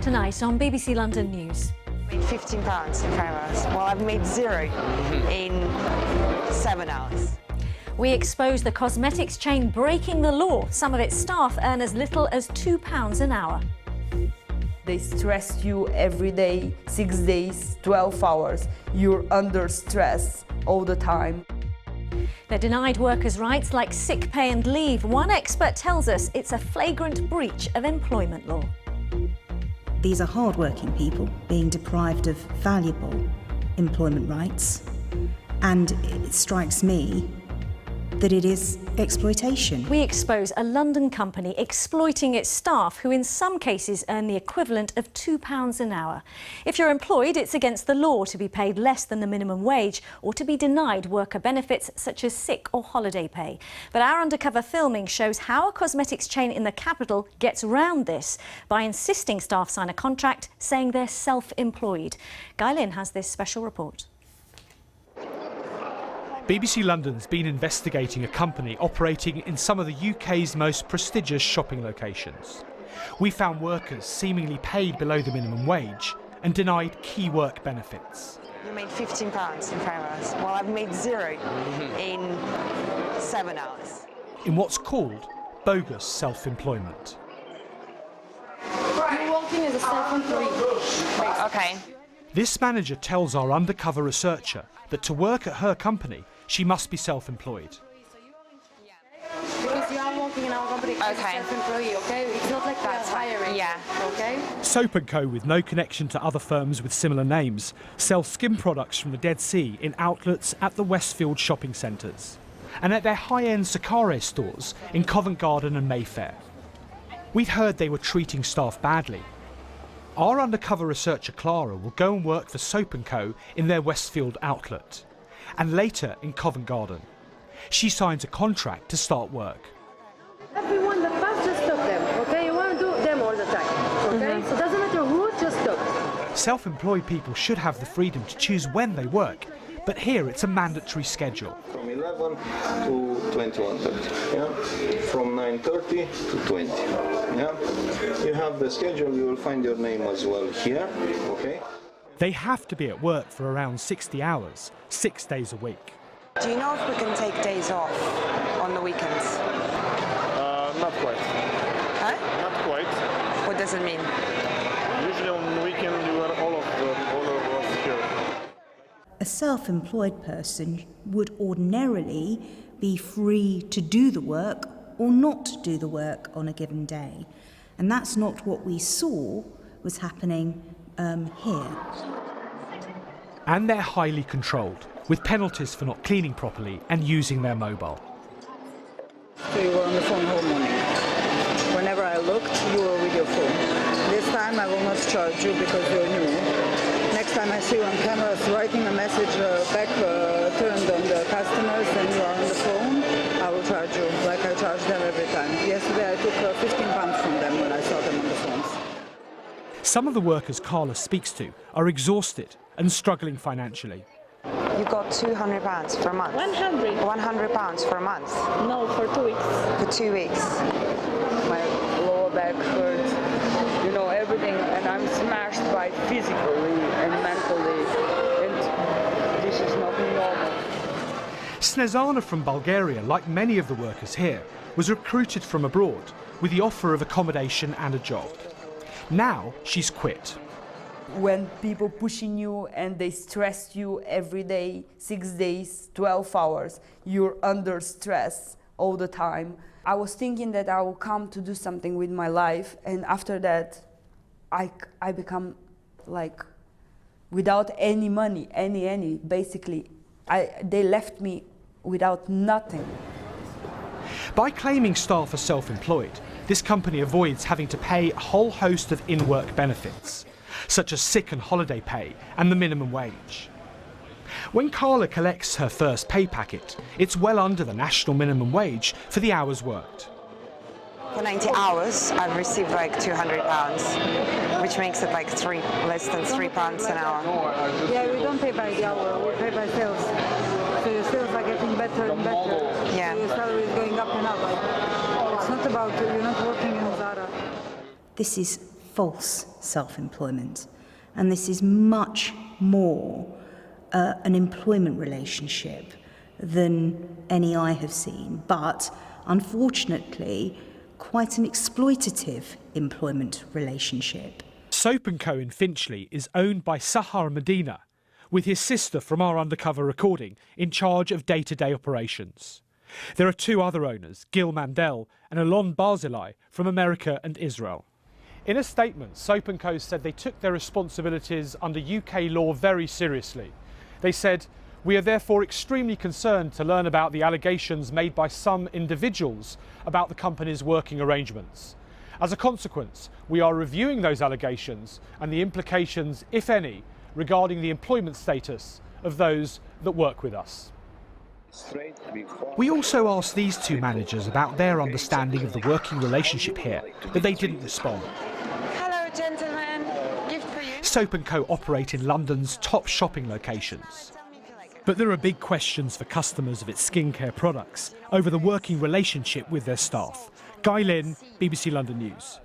Tonight on BBC London News. I made £15 in 5 hours. Well, I've made zero in 7 hours. We expose the cosmetics chain breaking the law. Some of its staff earn as little as £2 an hour. They stress you every day, 6 days, 12 hours. You're under stress all the time. They're denied workers' rights like sick pay and leave. One expert tells us it's a flagrant breach of employment law. These are hard-working people being deprived of valuable employment rights, and it strikes me that it is exploitation. We expose a London company exploiting its staff, who in some cases earn the equivalent of £2 an hour. If you're employed, it's against the law to be paid less than the minimum wage or to be denied worker benefits such as sick or holiday pay. But our undercover filming shows how a cosmetics chain in the capital gets round this by insisting staff sign a contract saying they're self-employed. Lynn has this special report. BBC London's been investigating a company operating in some of the UK's most prestigious shopping locations. We found workers seemingly paid below the minimum wage and denied key work benefits. You made £15 in 5 hours. Well, I've made zero in 7 hours. In what's called bogus self-employment. You're working as a self-employed. Okay. This manager tells our undercover researcher that to work at her company, she must be self-employed. Because you are working in our company as a self-employee, okay? It's not like that's hiring. Yeah. Okay? Soap & Co, with no connection to other firms with similar names, sells skin products from the Dead Sea in outlets at the Westfield shopping centres and at their high-end Sakare stores in Covent Garden and Mayfair. We'd heard they were treating staff badly. Our undercover researcher Clara will go and work for Soap & Co in their Westfield outlet, and later in Covent Garden. She signs a contract to start work. Everyone that passes, just stop them, okay? You want to do them all the time, okay? So it doesn't matter who, just stop. Self-employed people should have the freedom to choose when they work, but here it's a mandatory schedule. From 11 to 21:30, yeah? From 9:30 to 20, yeah? You have the schedule, you will find your name as well here, okay? They have to be at work for around 60 hours, 6 days a week. Do you know if we can take days off on the weekends? Not quite. Huh? Not quite. What does it mean? Usually on the weekend you are all of us here. A self-employed person would ordinarily be free to do the work or not do the work on a given day. And that's not what we saw was happening here. And they're highly controlled, with penalties for not cleaning properly and using their mobile. So you were on the phone whole morning. Whenever I looked, you were with your phone. This time I will not charge you because you're new. Next time I see you on camera writing a message back turned on the customers and you are on the phone, I will charge you like I charge them every time. Yesterday I took £15 from them when I saw them on the phones. Some of the workers Carla speaks to are exhausted and struggling financially. You got £200 for a month. 100. £100 for a month. No, for 2 weeks. For 2 weeks. My lower back hurts, you know, everything, and I'm smashed by physically and mentally, and this is not normal. Snezana from Bulgaria, like many of the workers here, was recruited from abroad with the offer of accommodation and a job. Now she's quit. When people pushing you and they stress you every day, 6 days, 12 hours, you're under stress all the time. I was thinking that I will come to do something with my life, and after that, I become like without any money, basically. They left me without nothing. By claiming staff are self-employed, this company avoids having to pay a whole host of in-work benefits, such as sick and holiday pay and the minimum wage. When Carla collects her first pay packet, it's well under the national minimum wage for the hours worked. For 90 hours, I've received like £200, which makes it like less than £3 an hour. Yeah, we don't pay by the hour, we pay by sales. So your sales are getting better and better. Yeah. So your salary is going up and up. It's not about, you're not working in Zara. This is false self-employment. And this is much more an employment relationship than any I have seen, but unfortunately quite an exploitative employment relationship. Soap & Co in Finchley is owned by Sahar Medina, with his sister from our undercover recording in charge of day-to-day operations. There are two other owners, Gil Mandel and Alon Barzilai, from America and Israel. In a statement, Soap & Co said they took their responsibilities under UK law very seriously. They said, "We are therefore extremely concerned to learn about the allegations made by some individuals about the company's working arrangements. As a consequence, we are reviewing those allegations and the implications, if any, regarding the employment status of those that work with us." We also asked these two managers about their understanding of the working relationship here, but they didn't respond. Hello, gentlemen. Gift for you. Soap & Co operate in London's top shopping locations. But there are big questions for customers of its skincare products over the working relationship with their staff. Lynn, BBC London News.